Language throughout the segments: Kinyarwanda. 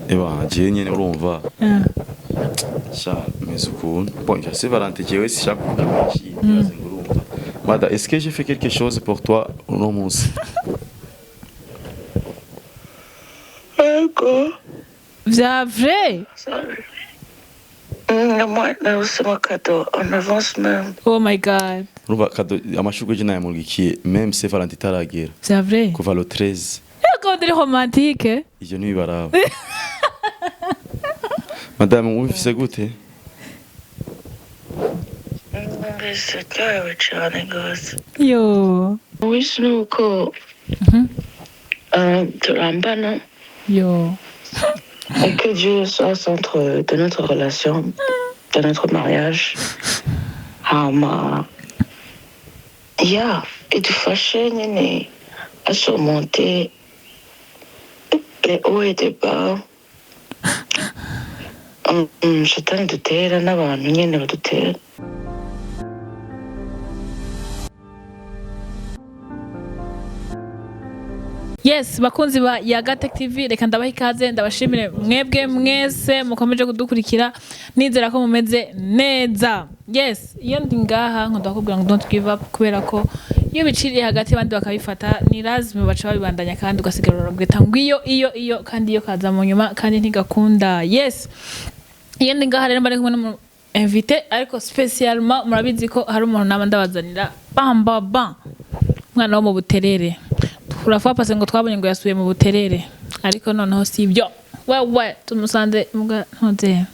eba je nyene urumva sha mesukun bon je sais Valentin jewe si chaque fois urumva Mada, est-ce que j'ai fait quelque chose pour toi ou non mon Vya vrai? Moi, c'est mon cadeau, en avance même. Oh my god. Urumva cadeau amashugwe je nayamurikiye même c'est Valentin taragera Vya vrai? kuva le 13 Ego ndiri romantique. ivyo nibibaraba Madame wumvise gute C'est clair, cyane gose. Yo. Wisi nuko turambana. Yo. Et que Dieu soit au centre de notre relation, de notre mariage. Idufashe nyine à surmonter les hauts et les bas. Shetani dutera n'abantu nyine badutera. Yes, bakunzi ba Yagatech TV reka ndabaha ikaze ndabashimire mwebwe mwese mukomeje kudukurikira nizera ko mumeze neza. Yes, iyo ndi ngaha nkunda kubwira ngo don't give up kubera ko iyo biciriye hagati abandi bakabifata ni lazima baca babibandanya kandi ugasigara urabwita ngo iyo kandi iyo kaza mu nyuma kandi ntigakunda. Yes. Iyo ndi ngaha rero bari kumwe n'umuntu invité ariko spécialement murabizi ko hari umuntu naba ndabazanira bamba mwana wo mu buterere. Urafa pase ngo twabonye ngo yasuye mu buterere ariko noneho si ibyo wewe tumusanze mbwa ntoze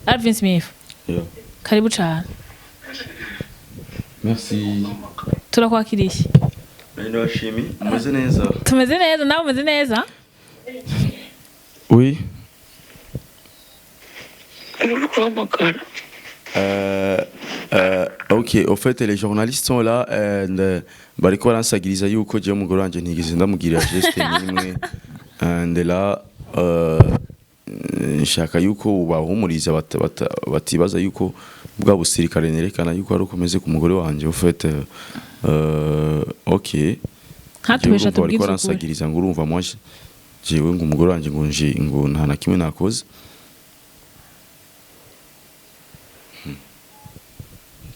Alvin Smith. Yo. Karibu cyane. Merci. Turakwakiriye. Nino shimi umeze neza. Tumeze neza nawe umeze neza? Oui. Ok, au fait les journalistes sont là bariko baransagiriza yuko je umugore wanje ntigeze ndamugirira geste nimwe and là nshaka yuko ubahumuriza batibaza yuko bwa busirikare nerekana yuko ari ukomeze ku mugore wanje au fait ok hatubesha tubwiza bariko baransagiriza ngo urumva moi jewe ngo umugore wanje ngo nta na kimwe nakoze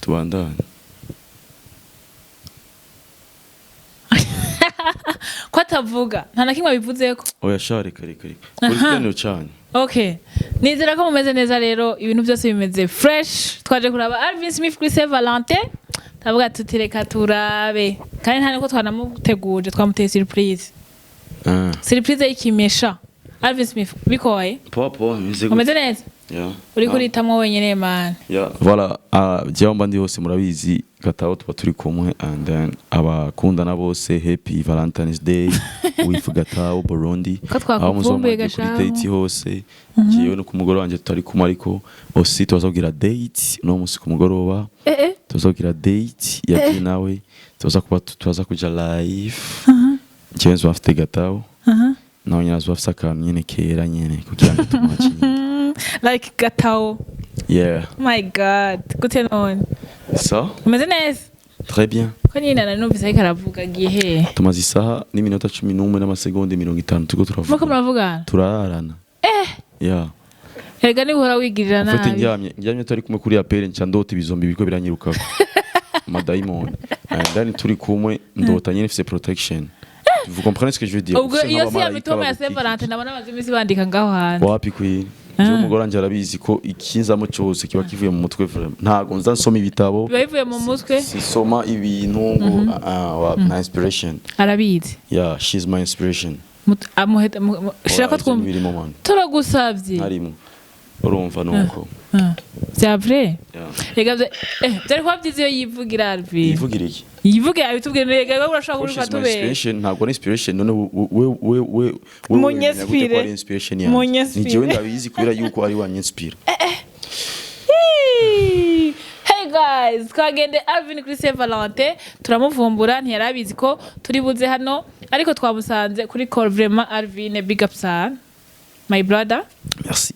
tubandanye ko atavuga nta na kimwe bivuzeko oya share kare kuri cyane. Okay, nizera ko mumeze neza rero ibintu byose bimeze fresh. Twaje kuraba Alvin Smith kuri Saint Valentin tavuga tutireka turabe kandi nta niko twanamuteguje twamuteye surprise surprise y'ikimesha. Alvin Smith bikoye popo umeze neza yeah uri kuritamwe wenyene man yeah voilà jewe ndi hose murabizi gataho tuba turi kumwe and then abakundana bose happy Valentine's Day with gataho Burundi aho muzomba date hose jewe no kumugoro wanje tutari kumwe ariko aussi tuzagira date no musi kumugoroba tuzagira date ya nawe tuza kuja live jewe afite gataho nawe nyazo afisa akantu nyene kera nyene kugira ngo tumwakire like gatao. Yeah. My god. Guten on. Ça? Umeze neza? Très bien. Ko nyina nanumvise ariko aravuga gihe. Tumaze isaha n'iminota 11 n'amasegonda 50 tuko turavuga. Muko muravugana? Turararana. Yeah. Ega ni uhora wigirira nabi. Ufite njyamye turi kumwe kuri apere nca ndota ibizombi biriko biranyiruka. Madaimon. Ndani turi kumwe ndota nyene fise protection. Vous comprenez ce que je veux dire? Ubwo iyo si ya mitoma ya Saint Valentin nabona bazimisi bandika ngaho hanze. Wapi kwi? Je umugore wanje arabizi ko ikinzamo cyose kiba kivuye mu mutwe ntago nza nsoma ibitabo. Bivuye mu mutwe? Soma ibintu ngo na inspiration. Arabizi. Yeah, she's my inspiration. Amuheta shaka twumva. Turagusavye. Harimo. Urumva nuko. C'est vrai? Ega byari kwabyize iyo yivugira Alvin. Yivugira iki? Yivugira abitubwire ega urashaka kuri fatube. Inspiration ntago ni inspiration none we Munyespire. Inspiration ya. Ni jewe ndabizi kubera yuko ari wanyispire. Hey guys, twagende Alvin kuri Saint Valentin turamuvumbura ntiyarabizi ko turi buze hano ariko twamusanze kuri call vraiment Alvin big up sir. My brother. Merci.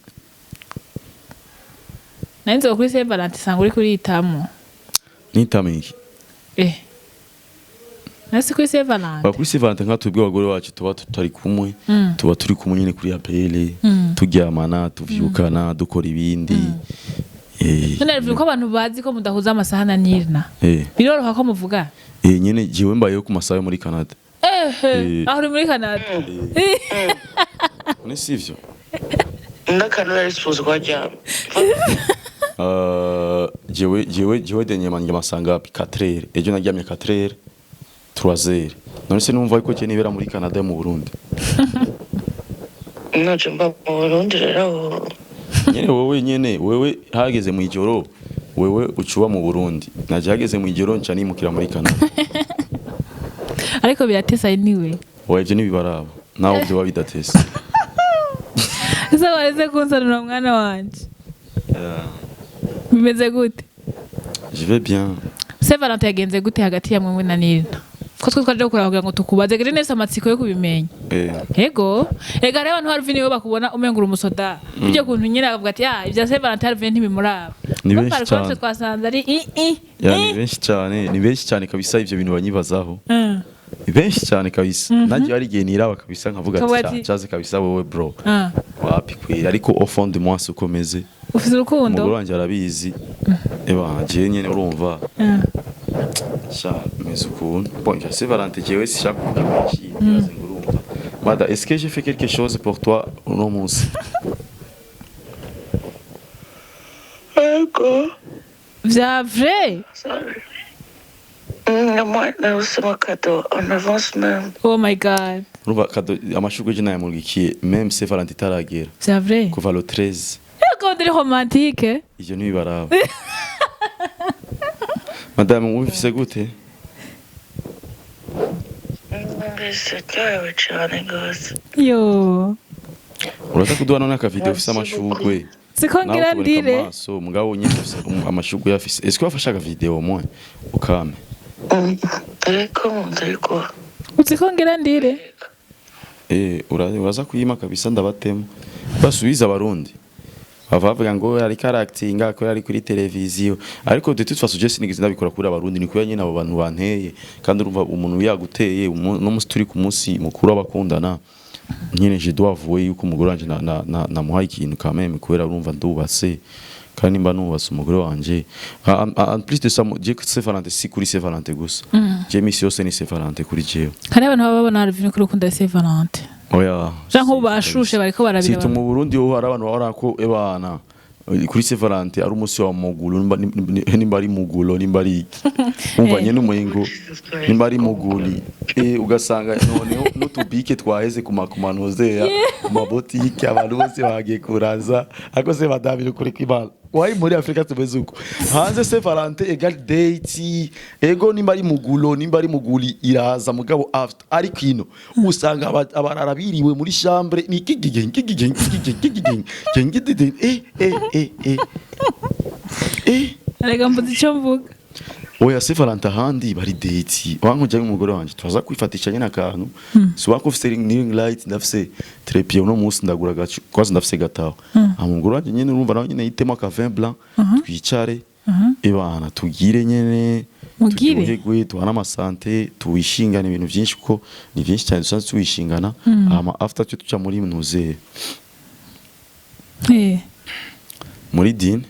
Nanzo kuri Saint Valentin sanga uri kuri itamu. Nitame iki? Nasi kuri Saint Valentin. Kuri Saint Valentin nka twebwe abagore bacu tuba tutari kumwe, tuba turi kumwe nyine kuri apele, turyamana, tuvyukana, dukora ibindi. None bivuga ko abantu bazi ko mudahuza amasaha na Nirnaah. Biroroha ko muvuga? Nyine jewe mbayeho ku masaha yo muri Canada. Aho uri muri Canada. Ni sivyo? Ndakanura rispoze kwa jam. Jewe denyemanye masanga 4h. Ejo naryamye 4h, 3h. None se numva ko je nibera muri Canada mu Burundi. Naje mba mu Burundi rero. Nyene wewe hageze mu ijoro, wewe ucuba mu Burundi. Naje hageze mu ijoro nca nimukira muri Canada. Ariko biratesa anyway. Ivyo nibibaraba. Naho byo bidatesa. Ese wareze kunsanura mwana wanje. Bimeze gute? Je vais bien. Saint Valentin yagenze gute hagati ya mwe na Nirnaah? Ko twe twaje gukora kugira ngo tukubaze gere nese amatsiko yo kubimenya. Yego. Ega rero abantu Alvin yo bakubona umengura umusoda. Ibyo kuntu nyine akavuga ati ibya Saint Valentin Alvin ntibimuraba. Ni benshi cyane. Twasanze ari ni benshi cyane kabisa ivyo bintu banyibazaho. Ni benshi cyane kabisa. Nanjye ari gihe niraba kabisa nkavuga ati cyaze kabisa wowe bro. Wapi kwira ariko au fond de moi sukomeze. Ufite urukundo? Umugore wanjye arabizi. Je nyene urumva. Sha mais ukuntu. Bon, je sais Valentin jewe si chaque fois urumva. Mada, est-ce que j'ai fait quelque chose pour toi non munsi? Vya vrai? Moi, c'est mon cadeau en avance même. Oh my god. Urumva cadeau amashugwe je nayamurikiye même Saint Valentin taragera. C'est vrai? Kuva le 13. Ego ndiri romantique. Ivyo nibibaraba. Madame, ufise gute? Ndisekawe cyane gose. Yo. Urata kuduha none aka video ufise amashugwe. Sikongira ndire. So mugabo nyine ufise amashugwe yafise. Est-ce que wafasha aka video moins ukame? Ariko. Usikongera ndire. Uraza kuyima kabisa ndabatema. Basubiza abarundi. Bavuga ngo ari charactinga ko ari kuri televiziyo ariko de toute façon je sinigeze ndabikora kuri abarundi ni kuya nyine abo bantu banteye kandi urumva umuntu yaguteye no musi turi ku munsi mukuru abakundana nyine je dois avouer yuko umugore wanje na muhaye ikintu quand même kubera urumva ndubatse kandi mba nubatse umugore wanje en plus de ça je que Saint Valentin si kuri Saint Valentin gusa je mission c'est Saint Valentin kuri jewe kandi abantu babona Alvin kuri ukunda Saint Valentin. Oya. Janko bashushe bariko barabira. Sito mu Burundi ho hari abantu bahora ko ebana kuri Saint Valentin ari umusi wa mugulu nimba ari mugulo nimba ari umvanye n'umuhingo nimba ari muguli ugasanga noneho n'utubike twaheze ku makumanuze ya mabotike abantu bose bagiye kuraza ako se badabire kuri kwibala wayi muri Afrika tumeze uko hanze Saint Valentin egal date ego nimba ari mugulo nimba ari muguli iraza mugabo after ari kino usanga abararabiriwe muri chambre ni Arega mvuze icyo mvuga. Oya Saint Valentin handi bari date wankuja y'umugore wanje twaza kwifatisha nyine akantu si wako ufite ring light ndafise trepie no munsi ndagura gacu kwaza ndafise gataho amugore wanje nyine urumva nawe nyine yitemo ka vin blanc twicare ebana tugire nyene tugire tuwana amasante tuwishingana ibintu byinshi kuko ni byinshi cyane dusanzwe tuwishingana ama after cyo tuca muri mnuze muri dini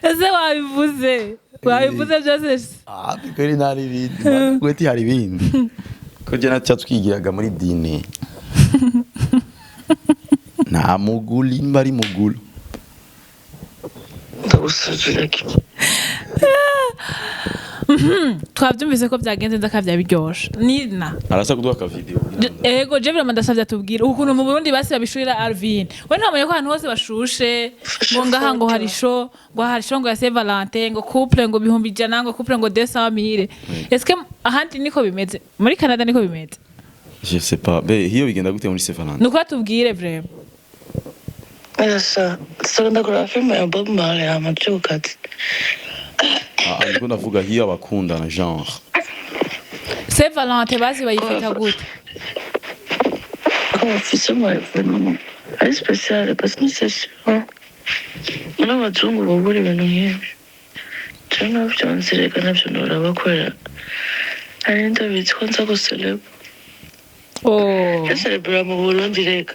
ese wabivuze byose bikore nari bindi kweti hari bindi ko je natya twigiraga muri dini nta muguli mbari mugulu twabyumvise ko byagenze ndakavya biryoshe Nirnaah arasa kuduha ka video ego je vraiment ndasavye tubwira ukuntu mu Burundi basi babishurira Alvin we ntamenye ko ahantu hose bashushe ngo ngaha ngo hari show ngo ya Saint Valentin ngo couple ngo bihumbi jana ngo couple ngo 200,000 est-ce que ahandi niko bimeze muri Canada niko bimeze je sais pas hiyo bigenda gute muri Saint Valentin nuko tubwire vraiment ça ndakora film ya Bob Marley amacyukati ariko ndavuga hiyo abakundana genre Saint Valentin bazi bayifata gute officiel moi vraiment est spécial parce que c'est sûr on a toujours beaucoup de nabyo nzireka nabyo nurabakorera hari ndabizi ko nza guseleba guselebura mu Burundi reka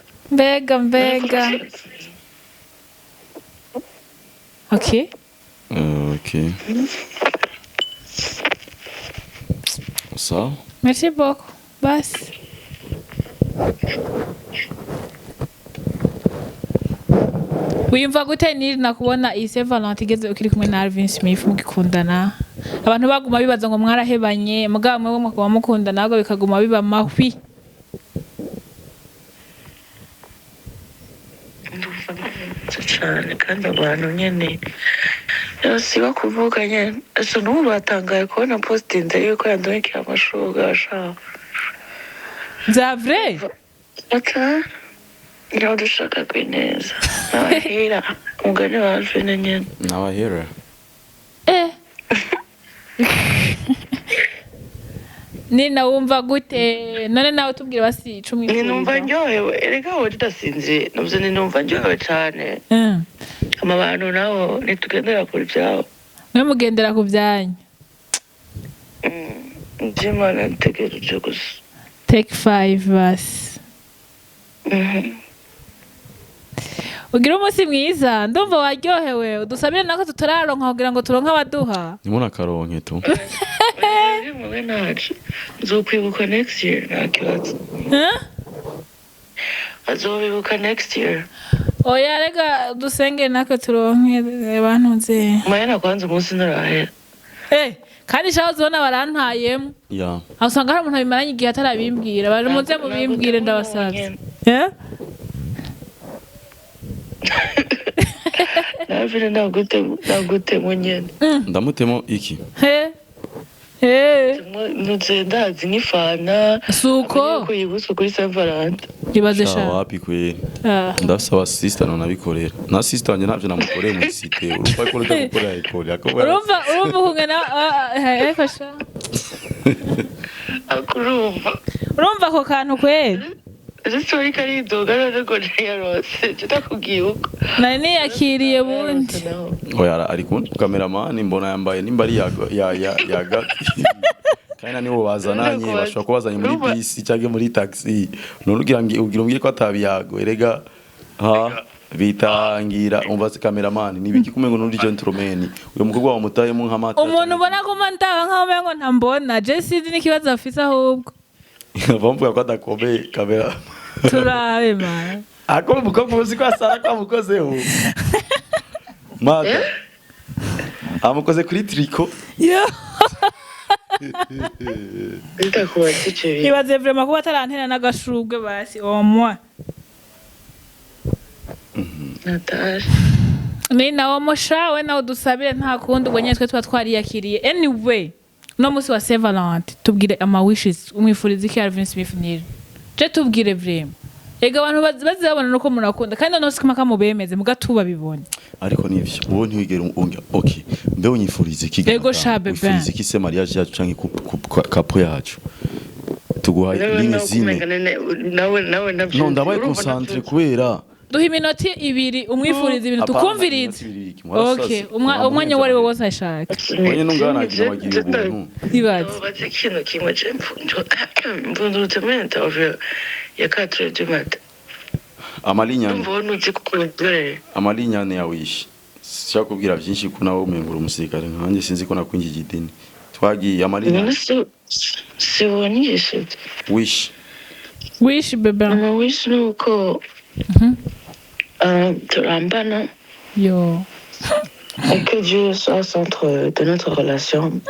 mbega okay sawa merci beaucoup basi wiyumva gute Nirnaah kubona iyi Saint Valentin igeze ukiri kumwe na Alvin Smith mugikundana abantu baguma bibaza ngo mwarahebanye mugabo mwe mukaba mukundana ahubwo bikaguma biba mahwi cyane kandi abantu nyene siba kuvuga nyene ese n'ubu batangaye kubona postinze yuko yandonkeye amashuga ashaka za vrai niho dushaka kwineza n'abahera umugani wa Alvin nyene n'abahera Nirnaah wumva gute none nawe tubwire basi 10 numva njyohewe erega wowe tudasinziriye navyo numva njyohewe cane abantu nabo nitugendera kuri vyabo mwe mugendera ku byanyu Imana ntegereje gusa take 5 basi ugira umunsi mwiza ndumva waryohewe udusabire nako tutararonka kugira ngo turonke abaduha nimuna karonke tu mwe naje nzokwibuka next year nakibaza azobibuka next year oya rega dusenge nako turonke abantu nze mayana kwanza umunsi ntarahera kandi shaho zona barantayemo ya usanga hari umuntu abimaranye igihe atarabimbwira bari muze mubimbwire ndabasabye Alvin nagutemo nyene ndamutemo iki ndazi nk'ifana suko ko yibutse kuri Saint Valentin ibaze sha wapi kweli ndasaba sister none abikorera na sister wanje navyo namukoreye mu site urumva ko ryo gukora ikore urumva kungana eko sha urumva ko kantu kweli Story karidoga rero yarose tutakubwiye uko nani yakiriye bundi oya ari kun cameraman mbona yambaye nimba ari yaga kandi niwo wazananye bashobora kubazanye muri bisi cyangwa muri taxi none ugira ko atabiyago erega bitangira umva se cameraman nibiki kumengo n'uri gentleman uyo mukobwa wa mutayemo nk'amata umuntu ubona ko mantaha nkaho mengo ntambona Jesse n'ikibazo afise ahubwo bamvuga ko adakomeye kamera turabe man ako mukobwa uzi ko asara kamukozeho mata amukoze kuri triko ibaze vraiment kuba atarantera n'agashurwe basi omwa Natasha Nirnaah mushawe nawe dusabire nta kundi ubwo nyine twe tuba twariyakiriye anyway no musi wa Saint Valentin tubwire ama wishes umwifuriza iki Alvin Smith Nirnaah je tubwire vraiment ega abantu bazabona nuko murakunda kandi no sikama kamubemeze mugatuba bibonye ariko nivyo uwo ntiwigera okay mbe unyifuriza iki ego shabe ben ufuriza iki se mariage yacu canke kapo yacu tuguhaye linye zine nawe no ndabaye concentre kubera duha iminota 2 umwifuriza ibintu tukumviriza okay umwanya wari wose ashaka wenye nungana agira bagira ubuntu ibaze baze kintu kimwe cy'imfunjo mvundurutse mu interview ya 4 du matin amalinya mbona uzi kukurere amalinya ne yawish shaka kubwira byinshi ko nawe umengura umusirikare nkanje sinzi ko nakwinjije idini twagiye amalinya sibonyeshe wish bebe wish nuko turambana yo et que Dieu soit au centre de notre relation,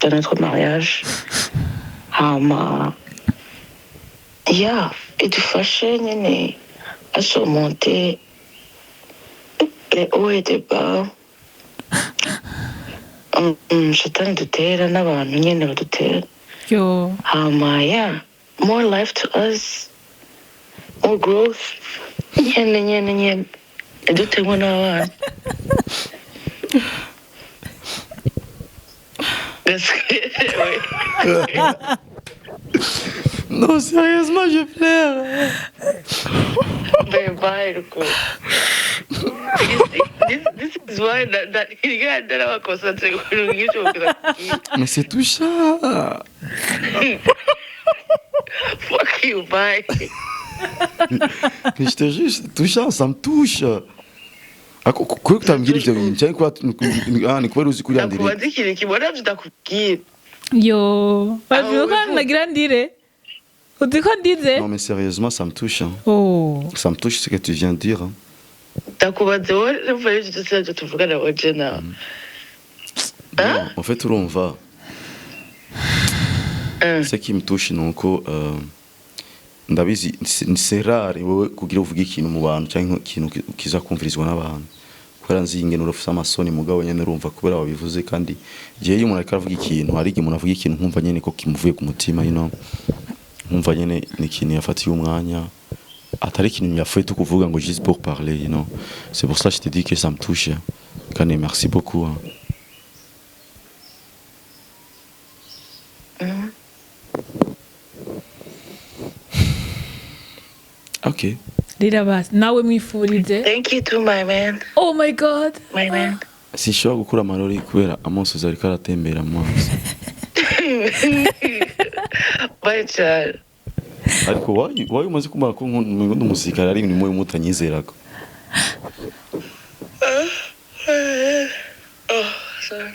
de notre mariage. Et du fâché, à surmonter les hauts et les bas. Je t'en doutais, yo more life to us, more growth. Doutais-moi n'avoir. Non, sérieusement, je pleure. Ben, bye, le coup. This is why that he got that I was concentrating on you. Mais c'est touchant. Fuck you, bye. Mais je te jure, c'est touchant, ça me touche. Quoi que tu me dis, tu quoi ni quoi uzi kuri andire. Ndakubaza ikintu kibona ndakubwira. Yo, bavuga nagira ndire. Udiko ndize? Non mais sérieusement, ça me touche. Hein. Oh. Ça me touche ce que tu viens de dire. Hein. Ndakubaza wowe n'umva y'icyo tuvugana waje nawe. Non, en fait, où on va. Ce qui me touche, nuko ndabizi c'est rare wowe kugira uvuga ikintu mu bantu cyangwa ikintu kiza kumvirizwa n'abantu. Kubera nzi ingene urufisa amasoni mugabo nyene urumva kubera wabivuze kandi gihe iyo umuntu ariko avuga ikintu hari igihe umuntu avuga ikintu nkumva nyene ko kimuvuye ku mutima nkumva nyene ni ikintu yafatiye umwanya atari ikintu yafuye to kuvuga ngo juste pour parler you know. C'est pour ça que je te dis que ça me touche kandi merci beaucoup hein. Ok. Rira basi nawe mwifurize. Thank you to my man. Oh my god. My man. Sinshobora gukura amarori kubera amosozi ariko aratembera mu maso. Bye cyane. Ariko wayi umaze kumara ko nk'undi umusirikare ari ibintu mu mutanyizerako. Oh, sorry.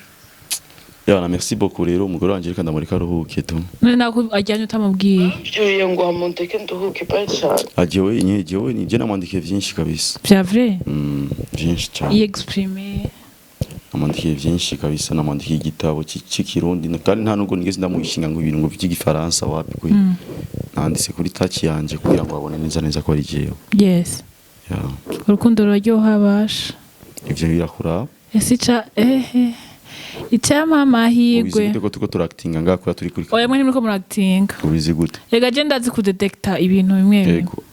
Yana merci beaucoup rero umugore wanje reka ndamurika aruhuke tu. None nako ajyanye utamubwiye. Byuye ngo amunteke nduhuke bye cyane. Ajewe ni je namwandike vyinshi kabisa. Vya vrai? Vyinshi cyane. Y'exprimer. Namwandike vyinshi kabisa namwandike igitabo cy'ikirundi kandi nta nubwo nigeze ndamuhishinga ngo ibintu ngo by'igifaransa wapi kwe. Nanditse kuri touch yanje kugira ngo abone neza ko ari jewe. Yes. Yeah. Urukundo ruraryoha basha. Ivyo birakura. Esica Icyama amahirwe. Ubizi gute ko tuko turactinga ngakora turi kuri. Oya mwe ntimuriko muractinga. Ubizi gute? Rega je ndazi kudetecta ibintu bimwe bimwe. Yego.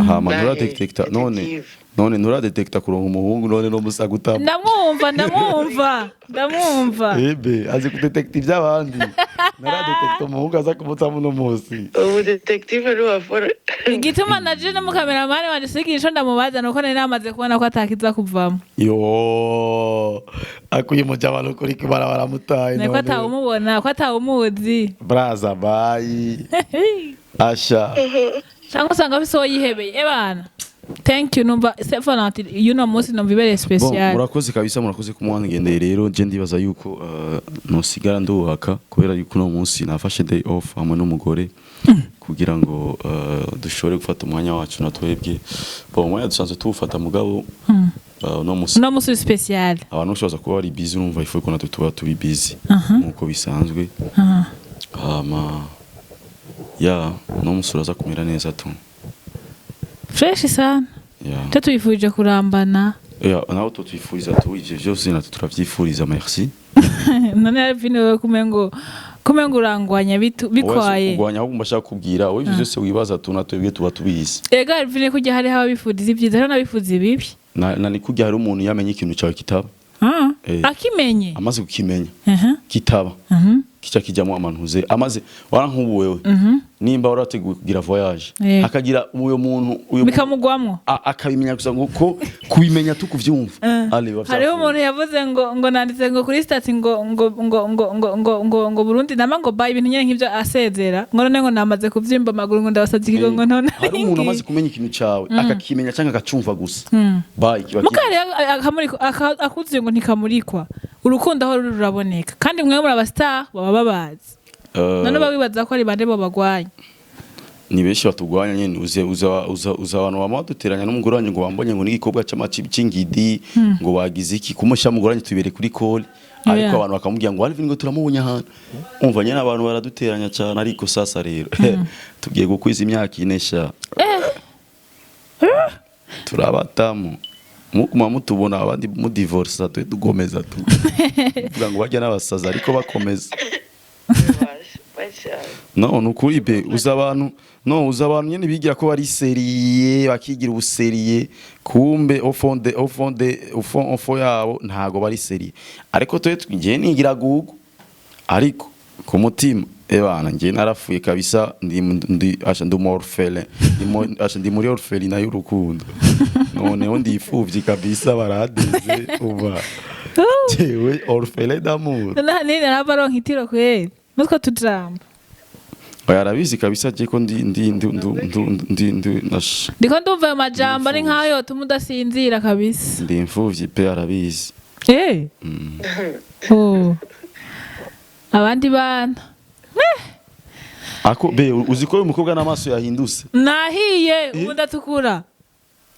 Hama ntura detecta none ntura detecta kuronka umuhungu none no musaga utama. Ndamwumva. Ebe azi kudetecta iby'abandi. Nara detecta umuhungu aza kumutama no munsi. Ubu detective ari wafora. Igituma naje no mukameramani wanje sigisho ndamubaza nuko nari namaze kubona ko atakiza kuvamo. Yo akuye mu jabalo kuri kibara baramutaye none. Nako atawumubona ko atawumuzi. Braza bayi. Asha. Cyangwa usanga biso yihebeye bana. Thank you numva Stefano you know most no vibere special. Bon murakoze kabisa murakoze kumwangendeye rero je ndibaza yuko no sigara nduhaka kubera yuko no munsi nafashe day off hamwe n'umugore kugira ngo dushobore gufata umwanya wacu natwebwe. Bon umwanya dusanzwe tuwufata mugabo no munsi special. Abantu ushoza kuba bari busy urumva ifu ko natwe tuba turi busy nkuko bisanzwe. Ya no musuraza kumera neza tu. Fresh sana. Yeah. Tatwifurije kurambana. Yeah, naho tutwifuriza tu ivyo byose natwe turavyifuriza merci. None Alvin we kumengo urangwanya bikwaye. Ugwanya ahubwo mbashaka kubwira wowe ivyo byose wibaza tu natwebwe tuba tubizi. Ega Alvin kujya hari haba bifuriza ibyiza rero nabifuza ibibi. Na ni kujya hari umuntu yamenye ikintu cyawe kitaba. Akimenye. Amaze kukimenya. Kitaba. Kicha kijamo amantuze amaze warankubu wewe nimba warateguye kugira voyage akagira uyo muntu bikamugwamwo akabimenya gusa ngo kubimenya tukuvyumva hariho umuntu yavuze ngo nanditse ngo kuri stats ngo Burundi nama ngo ba ibintu nyene nk'ivyo asezera ngo none ngo namaze kuvyimba amaguru ngo ndabasaza ikigo ngo none hari umuntu amaze kumenya ikintu cawe akakimenya cyangwa akacumva gusa ba ikiba mukari akamuriko akuzuye ngo ntikamurikwa urukundo aho ruraboneka kandi mwe muri abastar baba babazi none babibaza ko ari bande bo bagwanya ni benshi batugwanya nyene uza abantu bamaduteranya n'umugore wanjye ngo wambonye ngo n'igikobwa c'amacibicingidi ngo bagize iki kumusha mugore wanjye tubere kuri call ariko abantu bakamubwira ngo Alvin ngo turamubonye ahantu umva nyene abantu baraduteranya cyane ariko sasa rero tugiye gukwiza imyaka inesha turabatamu mukuma mutubona abandi mu divorce twe tugomeza tu kugira ngo bajya n'abasaza ariko bakomeza no nukuri be uza abantu nyene bigira ko bari seriye bakigira ubuseriye kumbe au fond yabo ntago bari seriye ariko twe ngiye nigira gugu ariko ku mutima ebana ngiye narafuye kabisa ndi muri orphelin y'urukundo noneho ndifuvye kabisa baradeze uba jewe orphelin d'amour nani narabaronka itiro kweli nutwo tujambo arabizi kabisa je ko ndi ndiko ndumva ayo majambo ari nkayo tuma udasinzira kabisa ndi imfuvyi pe arabizi abandi bana ako be uziko uyu mukobwa n'amaso yahindutse nahiye ubu ndatukura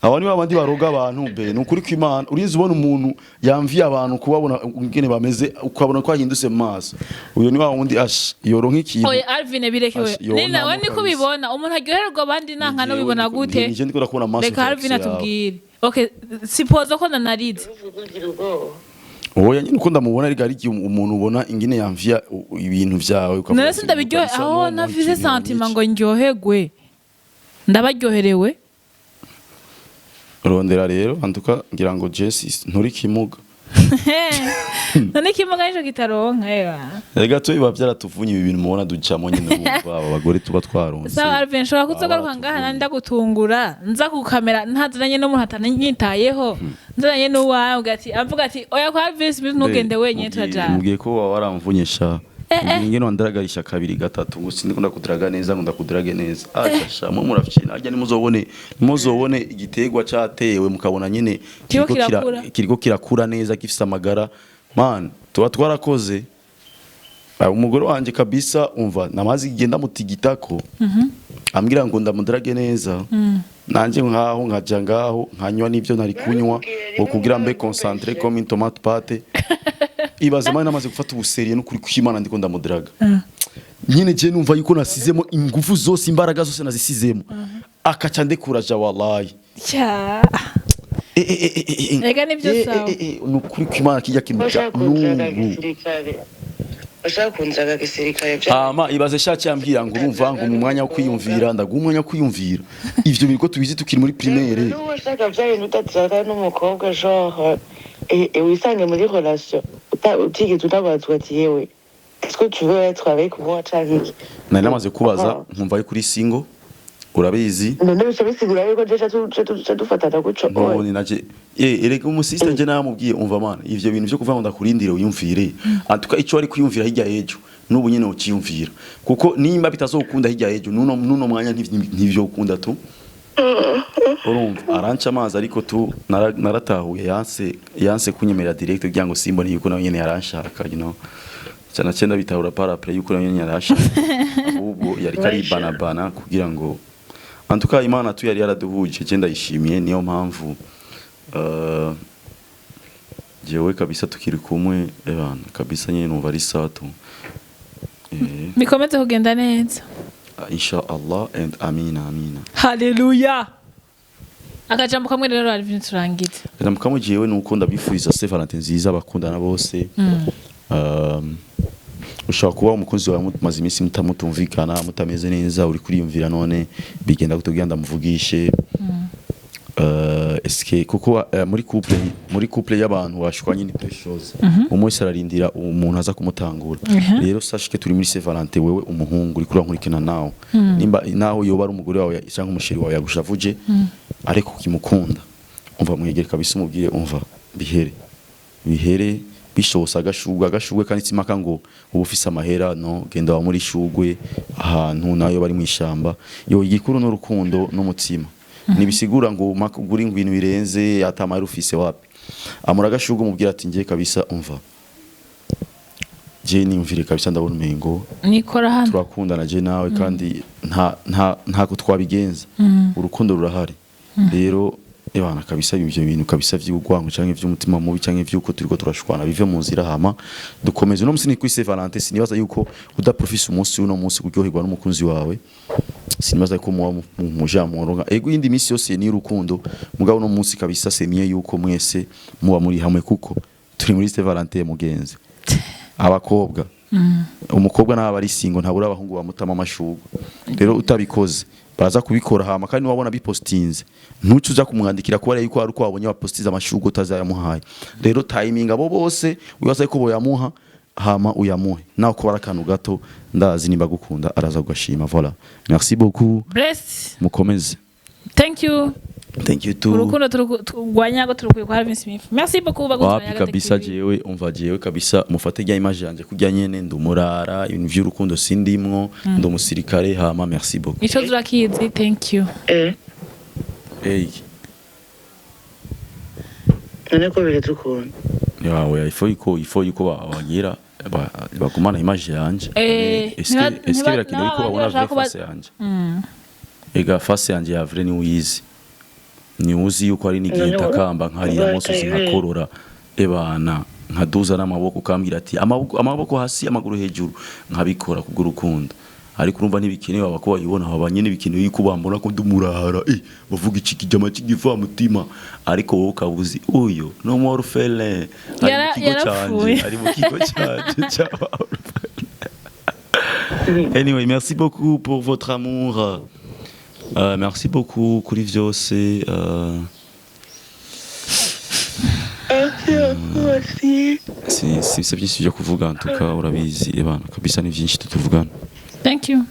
aba ni babandi baroga abantu be nukuri ko Imana urinzi ubona umuntu yamviye abantu kubabona ngene bameze ukabona ko yahindutse mu maso uyo ni wa wundi yoronka ikintu oye Alvin birekewe ni nawe niko bibona umuntu aryoherwa abandi nanka no bibona gute nije ndiko ndakubona amaso reka Alvin atubwire okay suppose ko nanarize oya nyine uko ndamubona ari gari umuntu ubona ingine yamvia ibintu vyawe ukabona nese ndabiryohe aho navize sentiment ngo ndyoherwe ndabaryoherewe rondera rero antuka ngira ngo Jesse nturi kimuga none kimuga nico kitaronka rega to biba byaratuvunye ibi bintu mubona ducamo nyine bumva aba bagore tuba twaronse sawa Alvin shobora kuzogaruka ngaha nandi ndagutungura nza ku kamera ntaziranye no muntu atananyitayeho nziranye n'uwawe ugati avuga ati oya kwa Alvin Smith ntugende wenyine turajana mubwiye ko wa waramvunyesha ingene wandaragarisha kabiri gatatu ngo sindikunda kudiraga neza ngo ndakudirage neza ashasha mu murafyina ajya nimuzobone igitegwa cyatewe mukabona nyine kiriko kirakura neza gifise amagara man tuba twarakoze umugore wanje kabisa umva namazi igenda mutigitako ambwira ngo ndamudirage neza nanje nkaho nkaja ngaho nkanywa nivyo nari kunywa ngo kugira mbe concentré comme une tomate pâte ibaze mane namaze gufata ubuseriye no kuri kwimana ndiko ndamudiraga nyine je numva yuko nasizemo ingufu zose imbaraga zose nazisizemo akaca ndekuraja wallahi ega nivyo sawa no kuri kwimana kijya kimuca bashakunzaga gisirikare ibaze shaci yambwira ngo urumva ngo mu mwanya wo kwiyumvira ndagumwanya wo kwiyumvira ivyo biriko tubizi tukiri muri primaire n'uwashaka byaye n'utatsaka n'umukobwa genre wisange muri relation utigeze unabazwa ati yewe est-ce que tu veux être avec moi canke nari namaze kubaza nkumva ari kuri single urabizi none bisigura yuko je dufatana guco none naje erega umusista nje namubwiye umva mana ivyo bintu byo kuvuga ngo ndakurindire uyumvire antuka ico ari kuyumvira hirya ejo nubu nyene ukiyumvira kuko nimba bitazokunda hirya ejo nuno mwanya ntivyo ukunda tu urumva aranca amazi ariko tu naratahuye yanse kunyemerera direct kugira ngo simbone yuko nawe nyene yaranshaka cyana cyenda bitahura paraplay yuko nawe nyene yarashaka ahubwo yari karibanabana kugira ngo antuka Imana tu yari yaraduhuje je ndayishimiye niyo mpamvu jewe kabisa tukiri kumwe ebana kabisa nyene numva ari sawa tu bikomeze kugenda neza insha Allah and amina haleluya akajambo kamwe rero Alvin turangize akajambo kamwe jewe nuko ndabifuriza Saint Valentin nziza bakundana bose ushaka kuba umukunzi wawe mumaze iminsi mutamutumvikana mutameze neza uri kuriyumvira none bigenda gutubwira ndamuvugishe eske kuko muri couple y'abantu washwanye ni chose umwese ararindira umuntu aza kumutangura rero sashike turi muri Saint Valentin wewe umuhungu uri kurankurikana nawe nimba naho yoba ari umugore wawe cyangwa umusheri wawe yagushavuje ariko kimukunda umva mwegere kabisa umubwire umva bihere bishobosa agashugwe kandi simaka ngo ubufise amahera no genda wa muri shugwe ahantu nayo bari mwishamba yo igikuru n'urukundo n'umutima nibisigura ngo makugura ibintu birenze atamara ufise wapi amura agashugwe mubwira ati ngiye kabisa umva je nimvire kabisa ndabona umengo nikora hano turakundana je nawe kandi nta ko twabigenza urukundo rurahari rero ebana kabisa ibyo bintu kabisa vy'ugwango canke vy'umutima mubi canke vy'uko turiko turashwana bive mu nzira hama dukomeze no musini kuri Saint Valentin sinibaza yuko udaprofise umunsi uno munsi kuryoherwa n'umukunzi wawe sinibaza ko muja muronka ego indi misi yose ni urukundo mugabo no munsi kabisa semye yuko mwese muba muri hamwe kuko turi muri Saint Valentin mugenzi abakobwa umukobwa n'abari singo ntabura abahungu bamutama amashugwe rero utabikoze baza kubikora hama kandi wabona bipostinze ntucuza kumwandikira ko ari yuko ari uko wabonye bapostiza amashugwe utazayamuhaye rero timing abo bose wibaza ko boyamuha hama uyamuhe naho ko barakantu gato ndazi nimba gukunda araza gugashima voilà merci beaucoup bless mukomeze thank you thank you too. urukundo turugwanya ngo turukwiye kwa Alvin Smith. Merci beaucoup bakunzi ba wapi Yaga kabisa TV. jewe umva jewe kabisa mufate rya image yanje kurya nyene ndumurara ibintu vy'urukundo sindimwo ndo musirikare hama merci beaucoup. Ico turakizi, thank you. Hey. none ko bire dukunda yawe ifo yuko bagira bagumana image yanje eske birakenewe ko babona vrai face yanje ega face yanje ya vrai ni uyizi ni uzi yuko ari nigihe takamba nkariya musozi nkakorora ebana nkaduza n'amaboko kambira ati amaboko hasi amaguru hejuru nkabikora kubw'urukundo ariko urumva ntibikenewe abako bayibona abanye n'ibikenewe yuko bambona ko ndumurara bavuga iki kijama kigifa mutima ariko wowe kabuzi uyo no more fele ari mu kigo canje anyway merci beaucoup pour votre amour merci beaucoup kuri vyose si byinshi byo kuvuga en tout cas urabizi ebana kabisa ni byinshi tutuvugana. Thank you.